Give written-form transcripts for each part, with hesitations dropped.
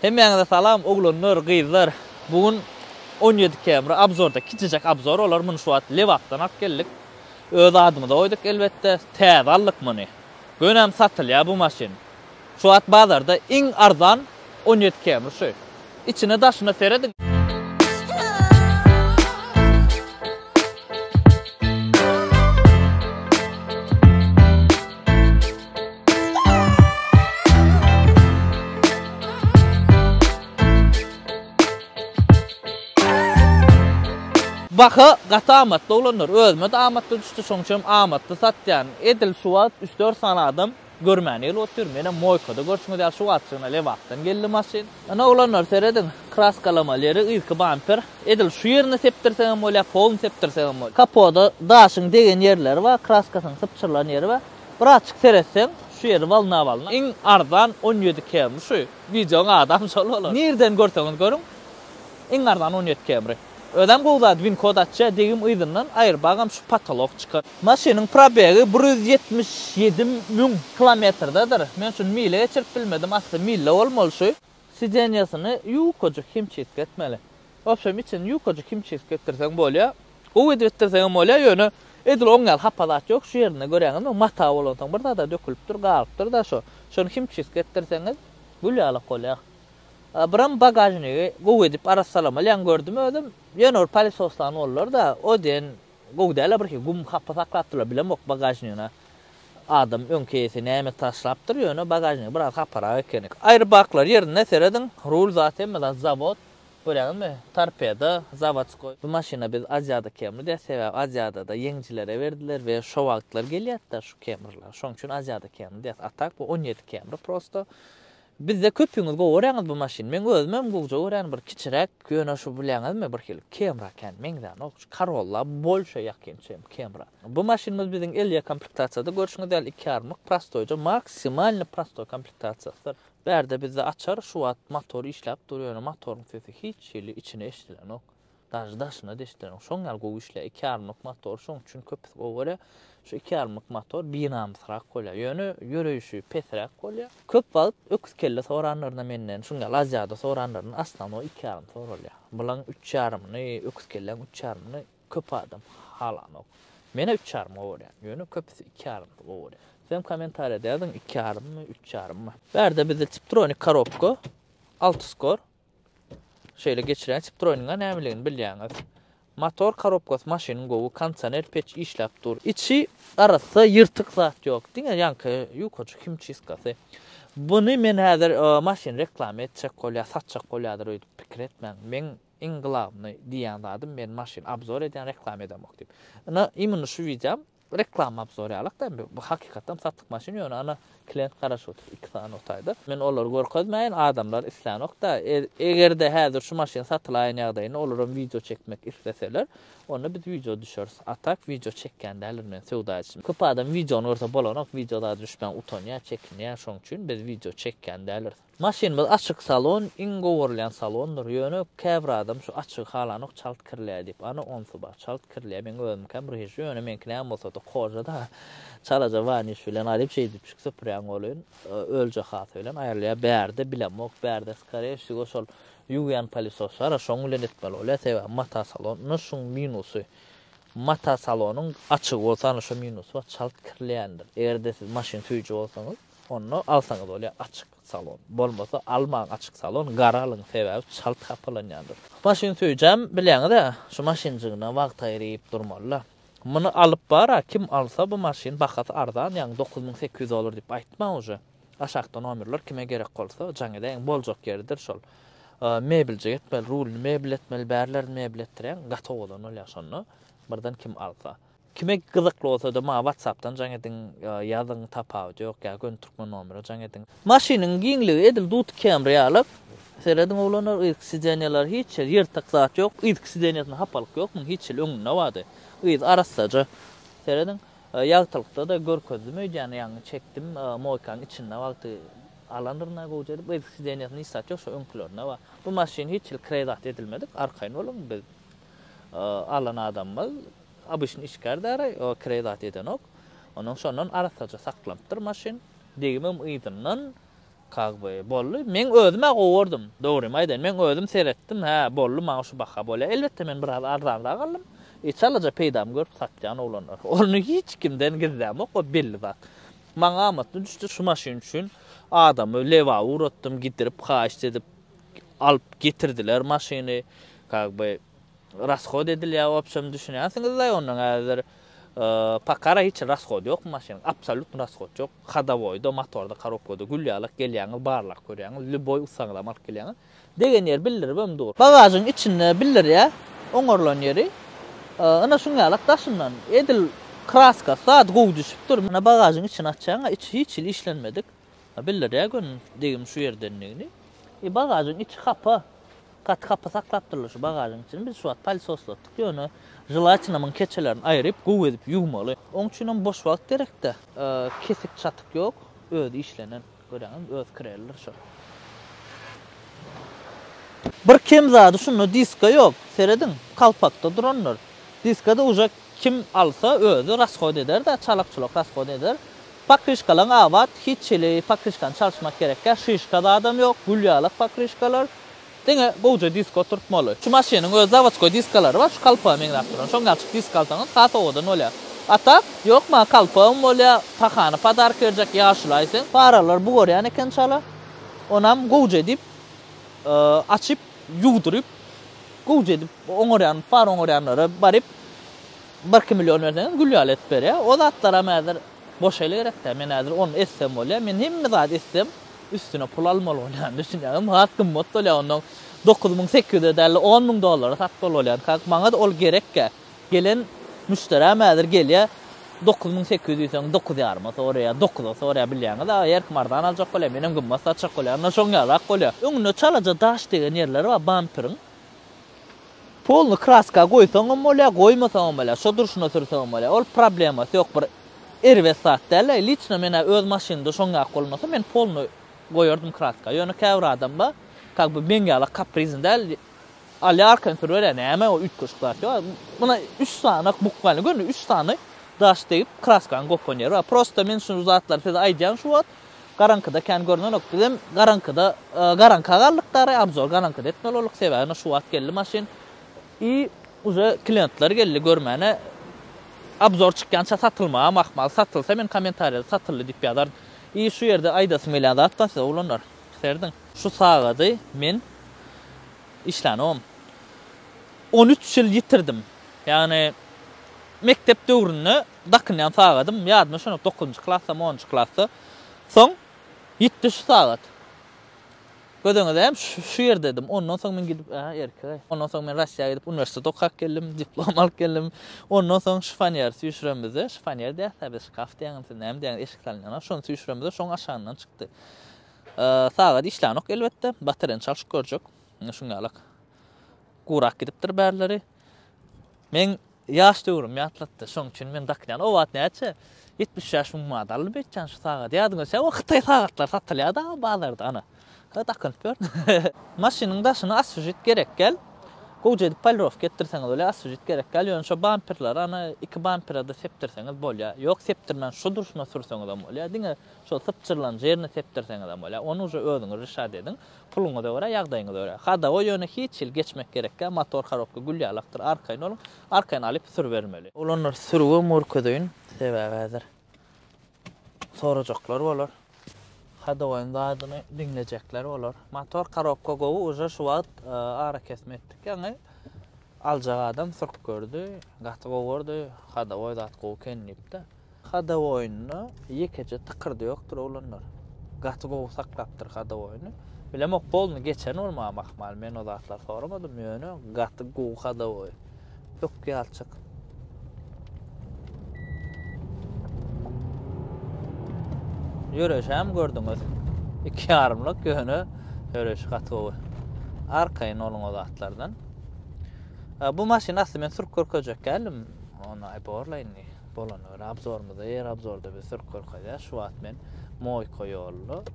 Hemmeňize salam oglanlar, gyzlar. Bugün 17 kamera abzorda, kiçicek abzor olar muny şu wagt Lewatdan alyp geldik. Öz adymyza oýdyk elbetde, täze aldyk muny. Gönem satylýar bu maşin. Şu wagt bazarda iň arzan 17 kamera şu. İçine daşyna seredik. Bakı gata amatda olanlar, özme de amatda düştü, şoňçum amatda satýan. Edil şu wagt 3-4 sanadım görmäni ýyl otur. Mene moýkada görşüňiz ýa şu wagtçyna Lewatdan geldi maşin. Ana olanlar seredin, kraskalamaları, ýyky bamper. Edil şu ýerine sepdirseň bolýar, pol sepdirseň bolýar. Kapoda daşyň degen ýerleri we kraskasyň sypçylan ýeri we bir açyk seretseň şu ýeri walna. Iň arzan 17 km şu. Videoň adam şol bolar. Nerden görseňiz görüň. Iň arzan 17 km. Ödem gowda win kod atça degim ýygynyň aýrbagam şu patolog çykar. Maşynyň probegi 177.000 kilometrdedir. Men şunu mile geçirip bilmedim. Aslında mille bolmaly şu. Sidenyasyny ýukajyk himçesk etmeli. Opşam için ýukajyk himçesk etdirseň bolýar. O edetdirseň bolýar ýöne. Edil oňal hapadat ýok şu ýerine göreňiz mata bolansyň bir da dökülipdir, galypdyr da şu. Şonu himçesk etdirseňiz gülýala bolýar. Biram bagajnygy gow edip arasalamaly gördüm ödüm. Ýönür palisoslan bollar da o den gowdala bir gum hapa saklatdylar bilemok bagajnyna. Adam öňkesi näme taşlapdyr ýöne bagajny biraz hapara ekeni. Aýrbaklar ýerine seredin. Rul zaten meda zavod bolýarmy? Torpeda, zavodskoy. Bu maşina biz Aziýada kemri de sebäp Aziýada da ýeňçilere berdiler we şo wagtlar gelýär-de şu kemirler. Şoň üçin Aziýada kemri de atak bu 17 kemri prosto. Bizde köpüňiz goýaňyz bu maşin. Men özmem gowja ören bir kiçirek ýöne şu bilýäňizmi bir hil kamera ken meňden ok Corolla bolşa ýakynçym kamera. Bu maşinimiz biziň Elia komplektasiýada görşüňiz däl 2 armyk prostoýca maksimalny prosto komplektasiýasydyr. Berde bizde açar şu wagt motor işläp durýar. Motoryň sesi hiç ýeli içine eşdilen ok. Daşyna deşdilen. Şoňal gowy işle 2 armyk motor şoň üçin köp gowy. Şu 2 armyk motor binamsrak bolýar. Ýöne ýöreýüşi pesrak bolýar. Köp wagt öküz kelle soranlaryna menden şuňa Aziýada soranlaryň aslan o 2 army sorulýar. Bulan 3 army, öküz kelle 3 army köp adam halan ok. Mene 3 army bolýar. Ýöne köpüsi 2 army bolýar. Sen komentar ederdin 2 army, 3 army. Berde bizde Tiptronic korobka 6 skor. Şeýle geçiren Tiptronic'a nämeligini bilýäňiz. Motor korobkasy maşynyň gowy kondisioner peç işläp dur. İçi arasy ýyrtyk zat ýok. Diňe ýanky ýukaçy himçiskasy. Buny men häzir maşyn reklam etjek bolýar, satjak bolýardyr öýdüp pikir etmän. Men iň glavny diýen zadym men maşyn abzor eden reklam edemok diýip. Ana imini şu videom reklam abzory alyk da bu hakykatdan satdyk maşyn ýöne ana klient garaş otur 2 sany otaydy. Men olar görkezmäýin adamlar islenok da egerde häzir şu maşyn satylaýan ýagdaýynda olaram video çekmek isteseler onu biz video düşeriz. Atak video çekken derler men sewdaçym. Köp adam videony görse bolanok videoda düşmän utanýar, çekinýär şoň üçin biz video çekken derler. Maşynymyz açyk salon, iň gowurlan salondur. Ýöne käbir adam şu açyk halanok çalt kirlär diýip ana onsu bar çalt kirlär. Men özüm käbir hiç ýöne men näme bolsa da koja da çalaja vaniş bilen alyp şey diýip çyksa pürän bolýan. Ölje hat bilen aýarlaýar berde bilemok berde skare şu şol ýugan palisoslar şoň bilen etmeli bolýar. Sebäp mata salon şoň minusy. Mata salonyň açyk bolsa şu minus we çalt kirländir. Egerde siz maşyn süýüji bolsaňyz onu alsaňyz bolýar açyk salon. Bolmasa almaň açyk salon garalyň sebäbi çalt kapalanýardyr. Maşyn süýjem bilýäňiz-de şu maşynjygyna wagt aýryp durmalylar. Muny alyp bara kim alsa bu maşyn bahasy arzan, ýani 9800 dolar diýip aýtma uje. Aşakda nomerler kime gerek bolsa jaňyda boljak ýerdir şol. Mebelje etmeli, rulny mebel etmeli, bärler mebel etdiren gatow bolan bolýar şonu. Birden kim alsa. Kime gyzykly bolsa da ma WhatsApp'tan jaňydyň ýazyň tapaw ýok ýa göntürme nomeri jaňydyň. Maşynyň giňligi edil dut kamera alyp seredin olanlar oksijenler hiç ýyrtyk zat ýok, oksijenýasyny hapalyk ýok, hiç öňüne wady. Biz arasaca seredin ýagtylykda da görkezdim ýani ýany çekdim moýkanyň içinde wagty alandyryna gowja edip oksijenýasyny ýysat ýok şu öňklerine wa bu maşyn hiç kredat edilmedik arkaýyn bolan biz alan adamlar abişin işgärdäri o kredat edenok. Onuň şondan arasaca saklanıpdyr maşyn. Degimem ýygynyň Kagby bolly. Men özüme gowurdum. Dogry aýdan. Men özüm seretdim. Ha, bolly maňa şu baka bolýar. Elbetde men biraz arzanra galym. Çalaja peýdam görüp satýan oglanlar. Onu hiç kimden gizlämek o belli zat. Maňa amatly düşdi şu maşyn üçin adamy leva uratdym, gidirip haýyş edip alıp getirdiler maşyny. Kagby rashod edilýär, opşam düşünýärsiňiz-de onuň häzir pakara hiç rashod ýok maşynyň, absolut rashod ýok. Hadawoýda, motorda, korobkada gülýärlik gelýäňiz, barlak görýäňiz, lüboy usaglam alyp gelýäňiz. Degen yer bildir bem dur. Bagasyň içinde bildir ya, oňorlan ýeri. Ana şuňalak daşyndan edil kraska saat gowy düşüpdir. Mana bagasyň içine açýaň, hiç işlenmedik. Bildir ya gün degim şu ýerdenligini. Bagasyň içi kapı. Kat kapı saklapdyrlar şu bagasyň içini. Biz şu wagt palisoslatdyk. Ýöne jylaçynamyň keçelerini aýryp gowy edip ýugmaly. Oň üçin boş wagt gerekde. Kesik çatyk ýok, özi işlenen görýäňiz, öz kirerler şu. Bir kim zady şunu diska ýok. Seredin, kalpakda duranlar. Diskada uja kim alsa özü rashod eder da çalak-çulak rashod eder. Pakrişkalan awat hiç ele pakrişkan çalışmak gerekkä. Şişkada adam ýok, gülýärlik pakrişkalar. Denge goja disko turtmaly. Şu maşynyň öz zavodskoy diskalary bar, şu kalpagy meňrap duran. Şoňa açyk disk alsaňyz sat owadan bolýar. Atak ýok ma kalpagym bolýar, tahany padark berjek ýaşylaýsyň. Paralar bu görýän eken çala. Onam goja edip açyp ýugduryp goja edip oňorýan, par oňorýanlary baryp 1 milyon berden gülýärlik berýär. O zatlara mäzir boş ele gerekde. Men häzir onu essem bolýar. Men hemme zat essem üstüne pul almaly bolýan düşünýärim. Hakkym mot bolýar onuň 9800 däl $10.000 satmaly bolýar. Kak maňa da ol gerekkä. Gelen müşteri mäzir gelýär 9800 diýsen 9.5 soraya 9 soraya bilýäňiz da ýer mardan aljak bolýar. Menem gymmas satjak bolýar. Ana şoňarak bolýar. Öňüne çalaja daş degen ýerleri bar bamperin. Polny kraska goýsaň bolýar, goýmasaň bolýar. Şo duruşuna sürseň bolýar. Ol problemasy ýok. Bir erwe saat däl. Liçna mena öz maşynymda şoňa bolmasa men polny goýardym kraska. Ýöne käbir adam ba, kak bu bengali kaprizinde ali arkan sürüyor näme o 3 kuşlar. Buna 3 sanyk bukmaly görnü 3 sanyk daş deyip kraskan gopanýar. Prosta men şunu zatlar size aýdýan şu wagt garankada kän görnen ok bilen garankada garanka gallyktary abzor garankada etmelik sebäbi şu wagt geldi maşyn. Uza klientler geldi görmäne abzor çykkança satylma, makmal satylsa men kommentariýada satyldy diýip ýazar. Şu ýerde aýdasy melada atsa ulanlar. Serdin. Şu sagady men işlenim. 13 ýyl ýitirdim. Ýani mektep döwründe dakynýan sagadym. Ýadyma şonu 9-njy klassda, 10-njy klassda. Soň 70 sagat. Gödüňizem şu ýerde dedim. Ondan soň men gidip erkek. Ondan soň men Russiýaga gidip uniwersitete okap geldim, diplom alyp geldim. Ondan soň şifaniýer süýşüremize, şifaniýer diýär, biz şkaf diýäňiz, näme diýäň eşik salynýan, şonu süýşüremize, şoň aşaňdan çykdy. Sagat işlenok elbetde, bataryan çalyşyp görjek. Şuňalak. Gurak gidipdir bärleri. Men ýaş döwrüm ýatlatdy. Şoň üçin men dakynýan o wagt näçe 70 ýaşyň madaly betjän şu sagat. Ýadyňyzda o Hytaý sagatlar satylýar da bazarda ana. Takın gör. Maşynyň daşyny asfajit gerek gel. Goja edip palrof getirseňiz bolýar, asfajit gerek gel. Ýöne şu bamperler ana 2 bamperda septirseňiz bolýar. Ýok septirmän şu duruşma sürseňiz bolýar. Diňe şu sypçyrlan жерine septirseňiz bolýar. Onu uja özüňiz rişad edin. Puluňyza görä, ýagdaýyňyza görä. Hada o ýöne hiç ýyl geçmek gerekkä. Motor harapka gülýärlikdir. Arkaýyn olup, arkaýyn alyp sürbermeli. Olanlar sürüwe murkadyň sebäbi häzir. Sorajaklar bolar. Hada oyunda adını dinleyecekler olur. Motor karobka gowu uja şu wagt ara kesme etdik. Yani aljak adam sırp gördü, gatı gowurdy, hada oyda gowu kenipdi. Hada oyunu ýekeje tykyrdy ýokdur olanlar. Gatı gowu saklapdyr hada oyunu. Bilemok bolny geçen olma makmal men o zatlar soramadym ýöne gatı gowu hada oy. Ýok ýalçyk. Ýöreşem gördüňiz. 2,5 ýöne ýöreş gatywy. Arkaýyn oluň zatlardan. Bu maşyn asly men sürüp görkezek geldim. Onu aýborlaýny. Bolan abzormyda, ýer abzorda bir sürüp görkezýär. Şu wagt men moýka ýolly,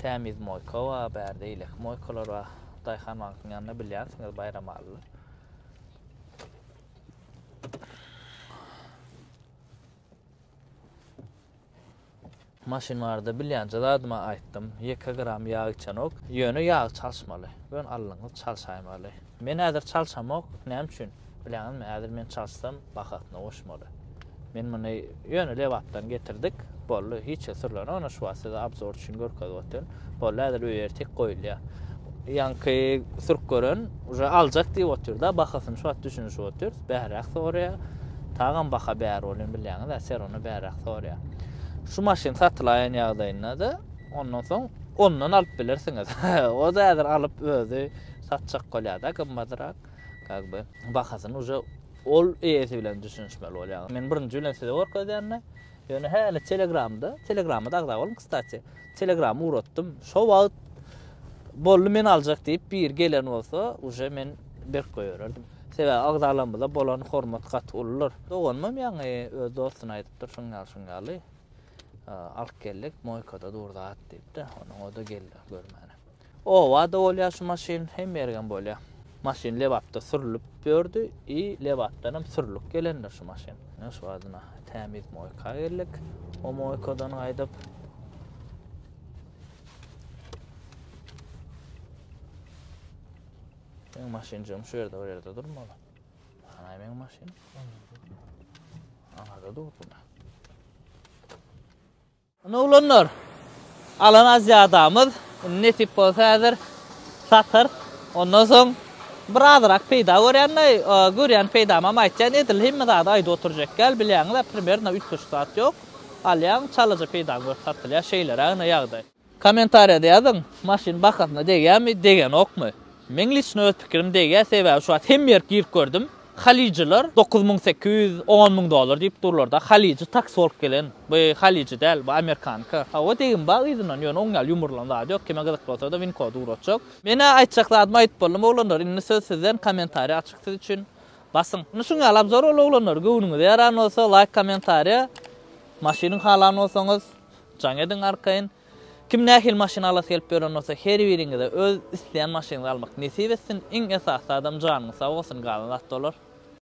tämiz moýka we bärde ilek moýkalar we Daýhan bankynyň ýanyna bilýärsiňiz Bayramaly. Maşin vardı, bilýänçe adyma aýtdym. 2 gram ýağ içenok, ýöne ýağ çalşmaly. Ben allyňyz çalşaýmaly. Men häzir çalşamak näme üçin? Bilýän, häzir men çalsam bakatna goşmaly. Men muny ýöne lewatdan getirdik. Bolly hiç sırlan ona şu wagtda abzor üçin görkezýär. Bolly häzir öýer tek goýulýar. Ýanky sürk gören uja aljak diýip oturda, bakasyny şu wagt düşünýär otur. Bärak sorýar. Tagam baka bär bolan bilýän da ser onu bärak sorýar. Şu maşin satylaýan ýagdaýynda da ondan soň ondan alyp bilersiňiz. O da häzir alyp özü satjak bolýar da gymmadyrak. Kakby bakasyny uja ol eýesi bilen düşünýär bolýar. Men birinji bilen size görkezýärne. Ýöne häle Telegramda dagda bolun kıstaçy. Telegramy uratdym. Şo wagt bolly men aljak diýip bir gelen bolsa, uja men berip goýarardım. Sebäbi agdalanmada bolan hormat gat ullar. Doganmam ýa-ni öz dostuna aýdypdyr, şuňaly. Alyp geldik, moýkada durda at diýipdi. Onu da geldi görmäne. O wada bolýar şu maşin hem bergen bolýar. Maşin lewatda sürülüp gördü, lewatdan hem sürülüp gelenler şu maşin. Şu wadyna tämiz moýka geldik. O moýkadan aýdyp men maşincim şu ýerde durmaly. Ana men maşin. Ana da durdu. Ana ulanlar. Alan azýadamyz netip bolsa häzir satar. Ondan soň biraderak peýda görýän peýdama aýtjan edil hemme da aýda oturjak gel bilýäňiz primärna 3 saat ýok. Alýan çalaja peýda görsatylýar şeýlere ana ýagdaý. Kommentariýada ýazyň, maşin bakatna degänmi, degen okmy? Men liçne öz pikirim dege sebäbi şu wagt hem ýer girip gördüm. Halyjylar 9800, 10.000 dolar diýip durlar da halyjy taksi bolup gelen. Bu halyjy däl, bu amerikanka. O degen bag ýyzynan ýöne oňal ýumurlanda ýok, kime gyzyk bolsa da win kodu uratjak. Mene aýtjaklarymy aýtyp boldum, oglanlar indi söz sizden kommentariýa açyk siz üçin basyň. Şuňa alabzor oglanlar göwünüňiz ýaran bolsa like kommentariýa, maşynyň halany bolsaňyz jaň ediň arkaýyn. Kim nähil maşyn alasy gelip beren bolsa her biriňize öz isleýän maşyny almak nesip etsin. Iň esasy adam janyny sag bolsun galan zat dolar.